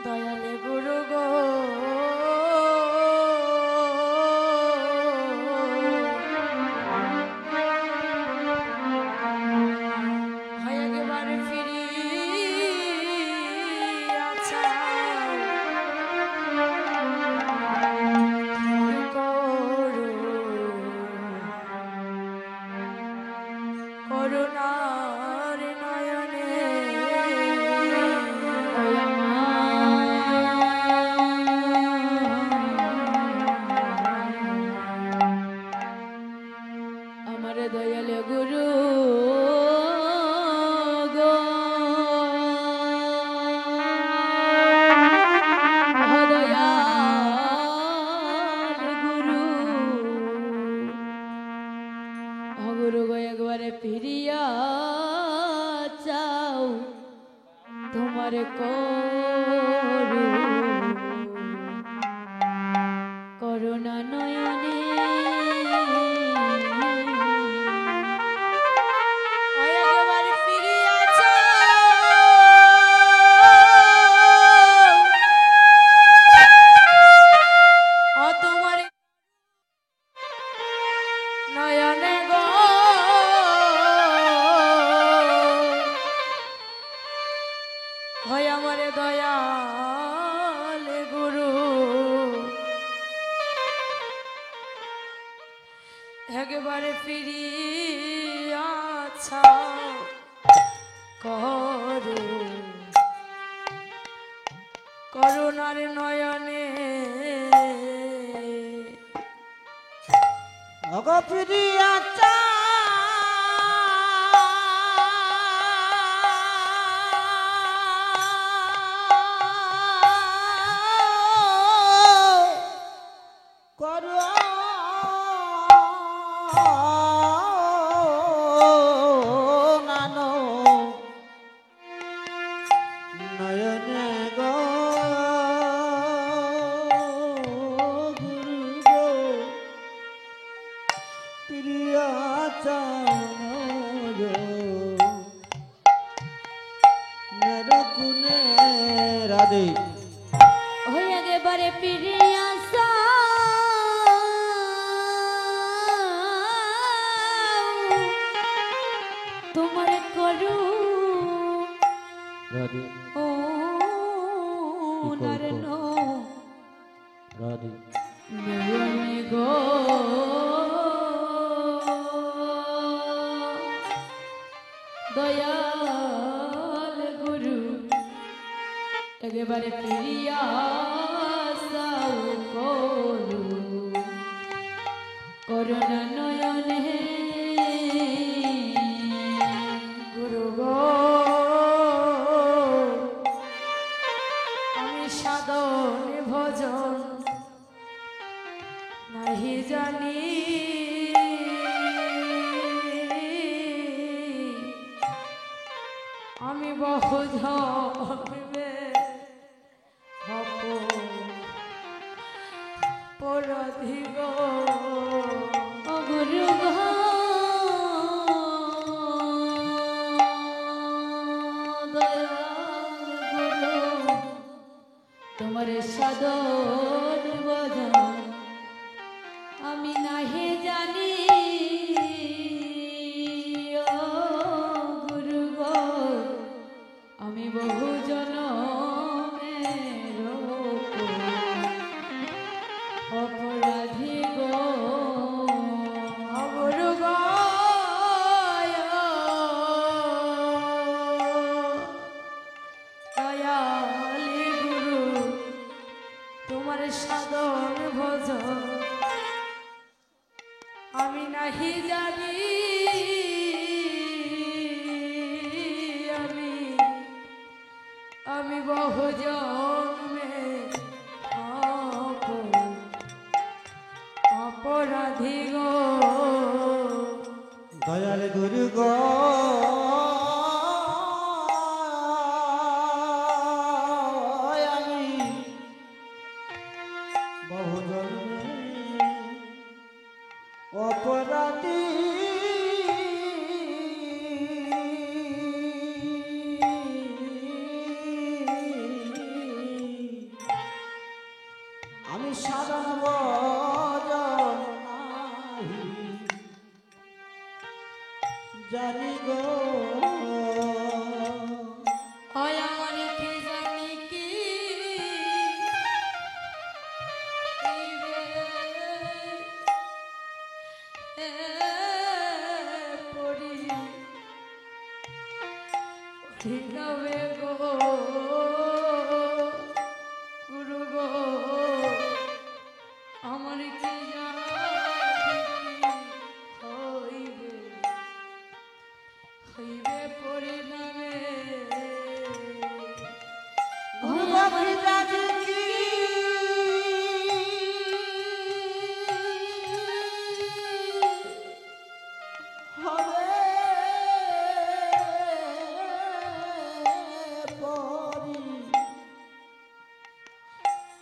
দয়ালে গুরু গো হয় একেবারে ফিরিয়া চাও করুণার নয়নে আমার দয়াল গুরু গো দয়াল গুরু গুরু গো একবারে ফিরিয়া চাও তোমার করুণা নয়নে একবারে ফিরিয়া চাও তোমার নয়নে গো হয় আমার দয়াল গুরু একবারে ফিরিয়া চাও করুণার নয়নে ফিরিয়া চাও নয়নে গো গুরু গো প্রিয়া চাও মেরে কুনে রাধে হয়ে একেবারে ফিরিয়া তোমার করু রাধে ও নারন রাধে নয়নে গো দয়াল গুরু একেবারে ফিরিয়া চাও করুণা নয়নে গুরু গো আমি সাধন ভজন নাহি জানি আমি বহু জন্মে অপরাধী গো গুরু গো দয়াল গুরু তোমার সাধন ভজন আমি নাহি জানি ও গুরু গো আমি বহু জনমের অপরাধী গো গুরু গো দয়ালি গুরু তোমার সাধন ভজন আমি নাহি জানি আমি বহু জন্মে অপরাধী গো দয়াল গুরু গো আমি বহু জন্মে আমি সাধন ভজন নাহি জানি গো হয় আমার কি জানি কি পড়ি ঠিকাবে গো গুরু গো আমার কি জানি হইবে হইবে পরিণামে গুরুবাবু জানি কি হবে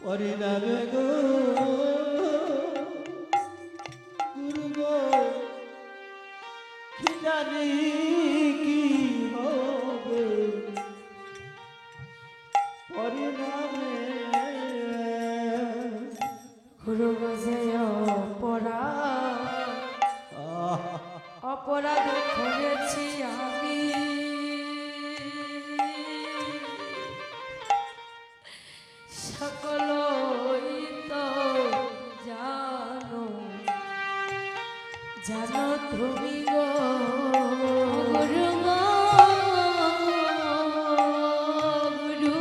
পরিণামে গো গুরু গো কি জানি কি হবে পরিণামে গুরু গজে অপরাধ করেছি আমি সকলই তো জানো জানো তুমি গো গুরু গো গুরু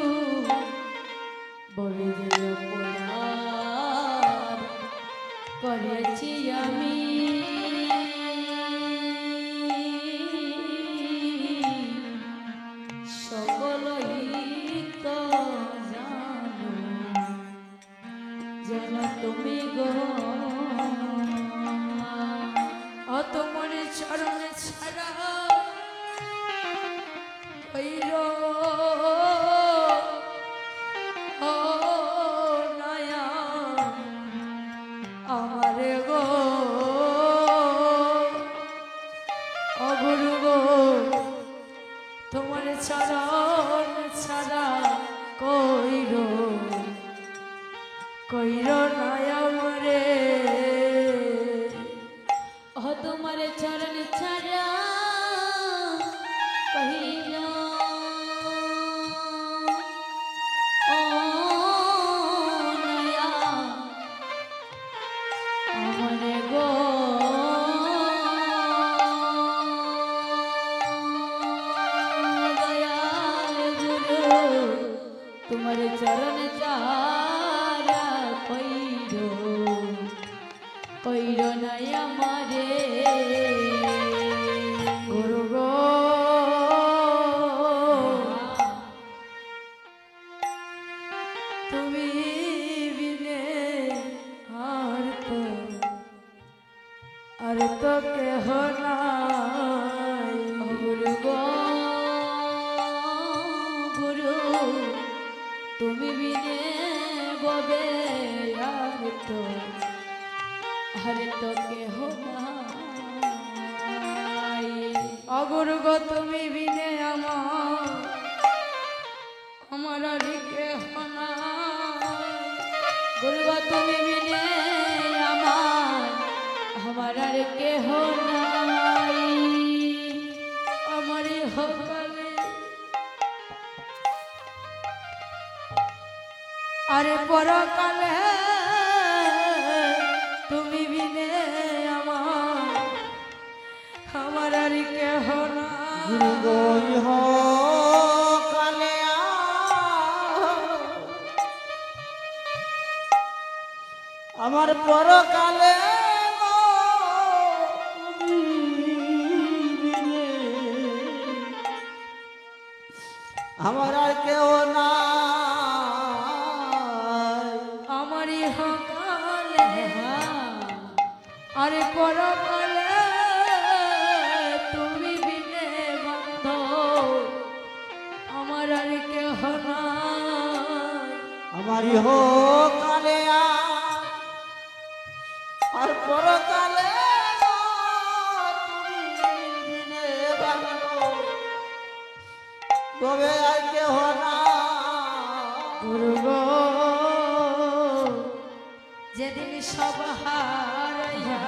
বলে যে অপরাধ করেছি আমি সকলই তো জানো যেন তুমি গো তোমার চরণে ছাড়া হইল নয়া আমার গো অগুরু গো তোমার চরণ ছাড়া কইর কইর নয়া মরে তোমার চরণ ছাড়া কহিল ও নয়া আমার গো দয়াল গুরু তোমার চরণ ছাড়া কইর নাই আমারে গুরু গো তুমি বিনে আর তো কেহ নাই গুরু গো গুরু তুমি বিনে ববে আর তো কেহ নাই অগুরু গো তুমি বিনে আমার আর কেহ নাই গুরু গো তুমি বিনে আমার আর কেহ নাই আমারই হকালে আরে পরকালে তুমি বিনে আমার আর কেহ নাই গুরু গো কালে আমার পরকালে আমার আর কেউ নাই আমারই হকালে আরে পরকালে তুমি বিনে বন্ধ আমার আর কেহ নাই আমারই কালে আর পরকালে তুমি বিনে তবে আর কেহ না গুরু গো সব হারাইয়া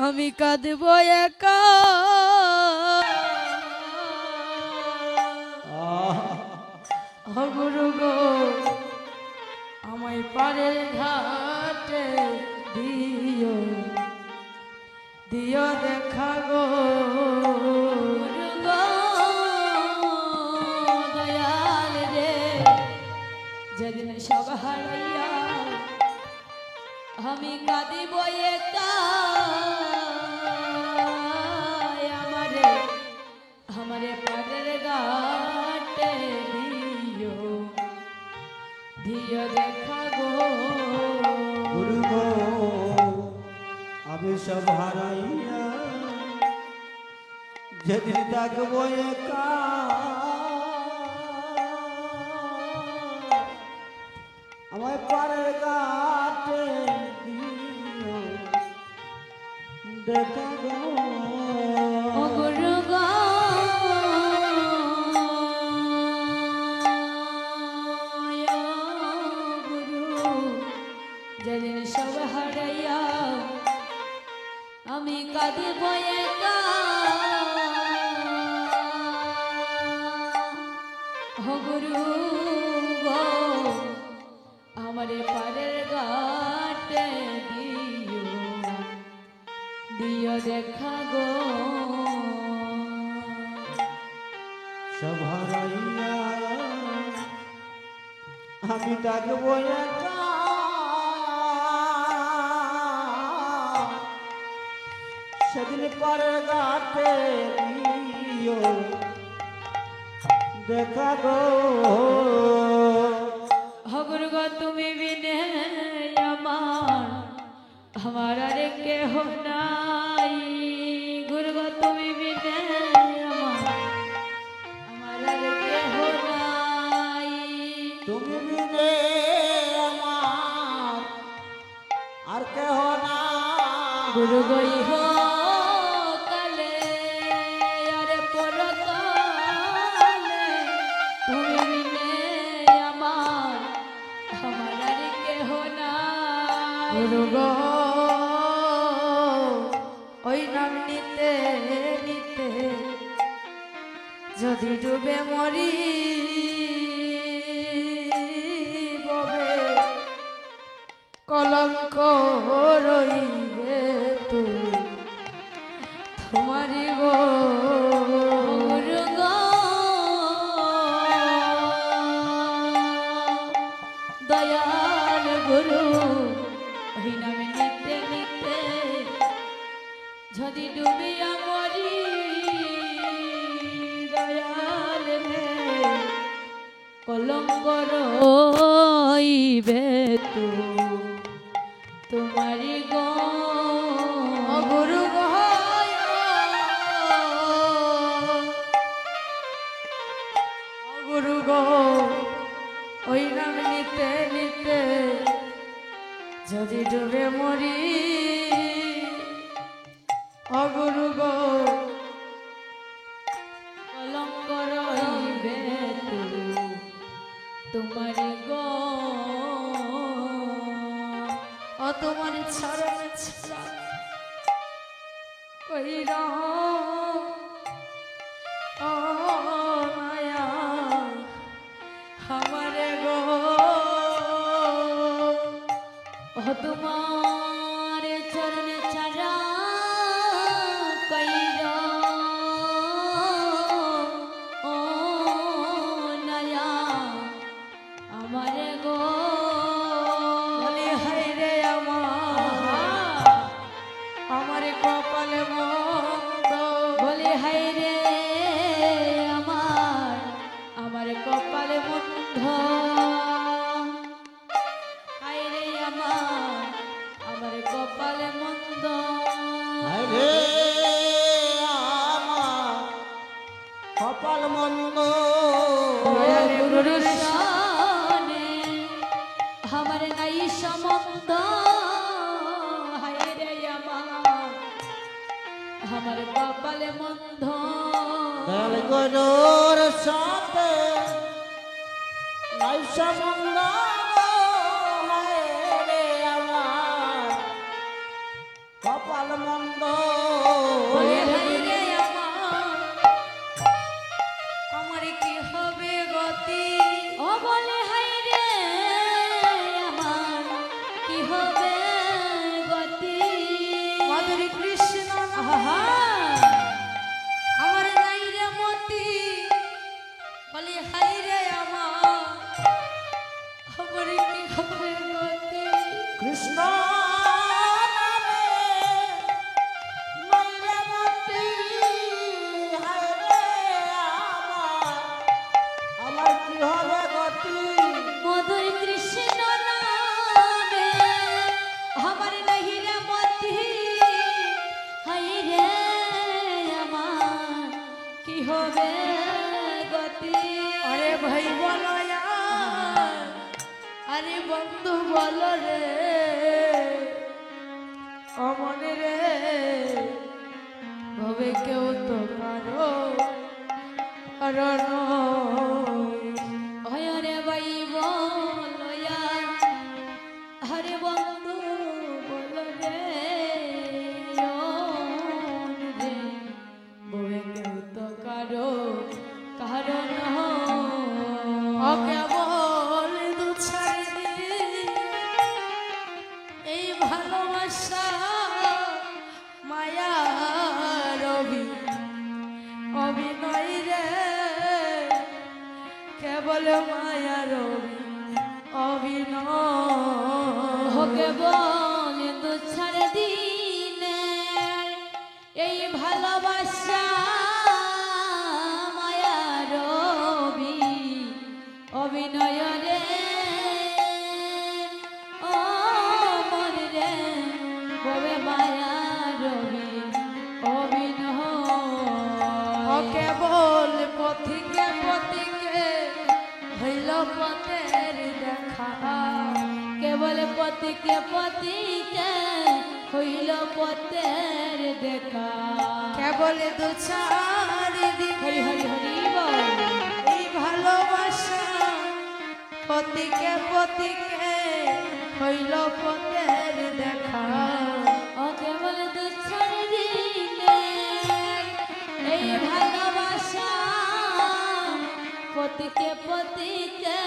আমি কাঁদব একা গুরু গো আমায় পারের ঘাটে দিও দিও দেখা গো গুরু গো দয়াল রে যেদিন সব হারাইয়া আমি কাঁদিব একা আমারে আমারে পারের ঘাটে দিও দিও দেখা গো গুরু গো আমি সব হারাইয়া যেদিন থাকবো একা আমায় পারের ঘাটে দিও দেখা গো ও গুরু গো গুরু যেদিন সব হারাইয়া আমি কাঁদিব একা ও গুরু গো আমারে পারের ঘাটে দিও দিও দেখা গো সব হারাইয়া আমি থাকবো একা সেদিন পারের ঘাটে দিও দেখা গো হগুর গো তুমি বিনে আমার আর কেহ নাই গুরু গো তুমি বিনে আমার আর কেহ নাই তুমি বিনে আমার আর কেহ না গুরু গো ইহো কালে আরে পরকালে তুমি বিনে আমার আর কেহ নাই গুরু গো ওই নাম নিতে নিতে যদি ডুবে মরি ববে কলঙ্ক রইবে তোমারি গো গুরু গো দয়াল গুরু ওই নামে নিতে নিতে যদি ডুবিয়া মরি দয়াল রে কলঙ্ক রইবে তোমারি গো গুরু গো গুরু গো ওই নাম নিতে নিতে যদি ডুবে মরি অগুরু গো কলঙ্ক রইবে তোমারি গো ও তোমার চরণ ছাড়া কইরা ও মায়া আমারে গো ও তোমার চরণ ছাড়া কইরা ও নয়া আমারে গো বলি হায় রে আমার কপালে মন্দ বলি হায় রে আমার কপালে মন্দ হায় রে আমার কপালে মন্দ আরে আমার কপাল মন্দ গুরুর শানে আমার নাই সম্বন্ধ হায় রে আমার কপালে মন্দ দয়াল গুরুর সাথে নাই সম্বন্ধ রে বলে হাই রে আমার কি হবে গতি ও বলে হাই রে আমার কি হবে গতি মাধুরী কৃষ্ণ আহা আমার নাই রে মতি বলে হাই রে আমার কি হবে গতি কৃষ্ণ মধুর কৃষ্ণ নামে আমার নাহি রে মতি হাই রে আমার কি হবে গতি আরে ভাই বলো আরে বন্ধু বলো রে অমনে রে ভবে কেউ তো পারো কারণ হরে ভাই বলয়া হরে বন্ধু বল রে ববে কেউ তো কারো কারণ কেবল দু ছাড়ি এই ভালোবাসা মায়া রবি অভিনয় রে কেবল মায়া রবি অভিনয় কেবল দু ছাড় দিনে এই ভালোবাসা মায়া রবি অভিনয় রে ও মন রে ববে মায়া রবি অভিনয় কেবল পথিকে পথিকে হইল পথের দেখা কেবল পথিকে পথিকে হইল পথের দেখা কেবল দু চারি দিন হরি হরি হরি বল এই ভালোবাসা পথিকে পথিকে হইল পথের দেখা ও কেবল দু চারি দিনে এই ভালোবাসা পথিকে পথিকে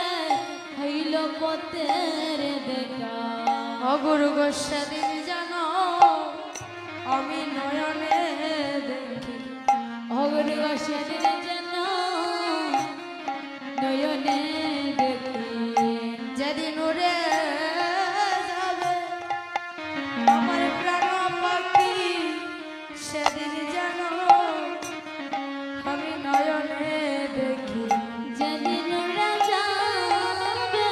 হইল পথের দেখা অগুরু গোস্বাদিন জানো আমি নয়নে দেখি অগুরু গোস্বাদিন জানো নয়নে দেখি যেদিন উড়ে যাবে আমার প্রাণ পাখি সেদিন জানো আমি নয়নে দেখি যেদিন উড়ে যাবে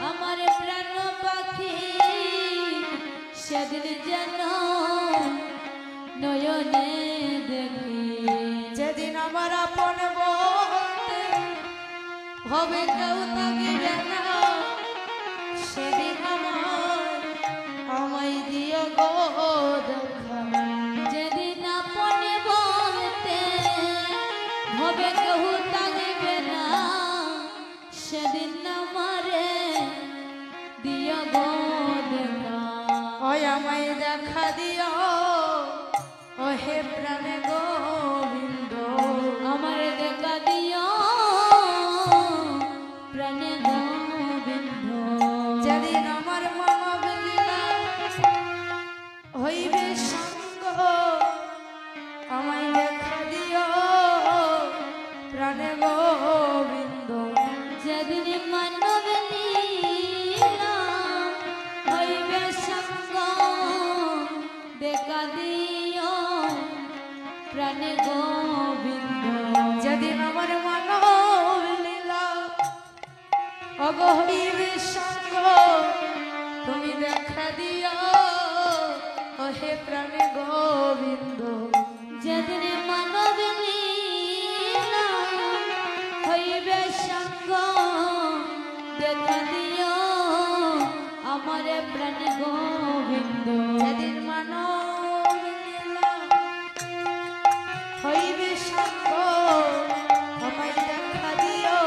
আমার প্রাণ পাখি সেদিন জানো নয়নে দেখি যেদিন আমার আপন বলতে হবে কেউ থাকিবে না সেদিন আমায় দিও গো দেখা যেদিন আপনে বলতে হবে কেউ থাকিবে না সেদিন আমারে দিও গো দেখা ওই আমায় দেখা দিও ও হে প্রাণে গোবিন্দ আমার দেখা দিও প্রাণে গোবিন্দ যেদিন আমার মানব লীলা হইবে সঙ্গ আমায় দেখা দিও প্রাণে গোবিন্দ যেদিন মানব লীলা হইবে সঙ্গ দেখা দিও প্রাণে গোবিন্দ যেদিন আমার মানব লীলা অগহইবে সঙ্গ তুমি দেখা দিও ও হে প্রাণে গোবিন্দ যেদিন মানব লীলা হইবে সঙ্গ দেখা দিও আমার প্রাণে গোবিন্দ যেদিন মানব লীলা হইবে সঙ্গ আমায় দেখা দিও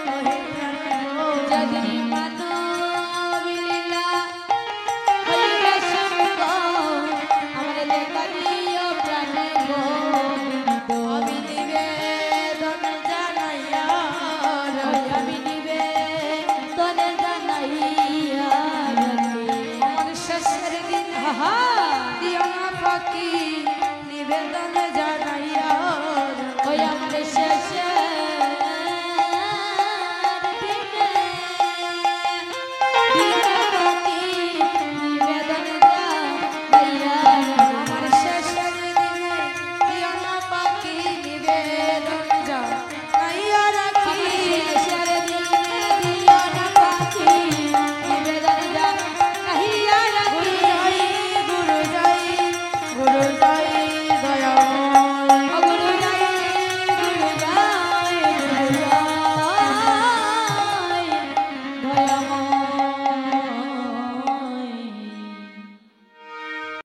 ও হে প্রাণে গোবিন্দ যেদিন মানব লীলা হইবে সঙ্গ আমারে দেখা আমার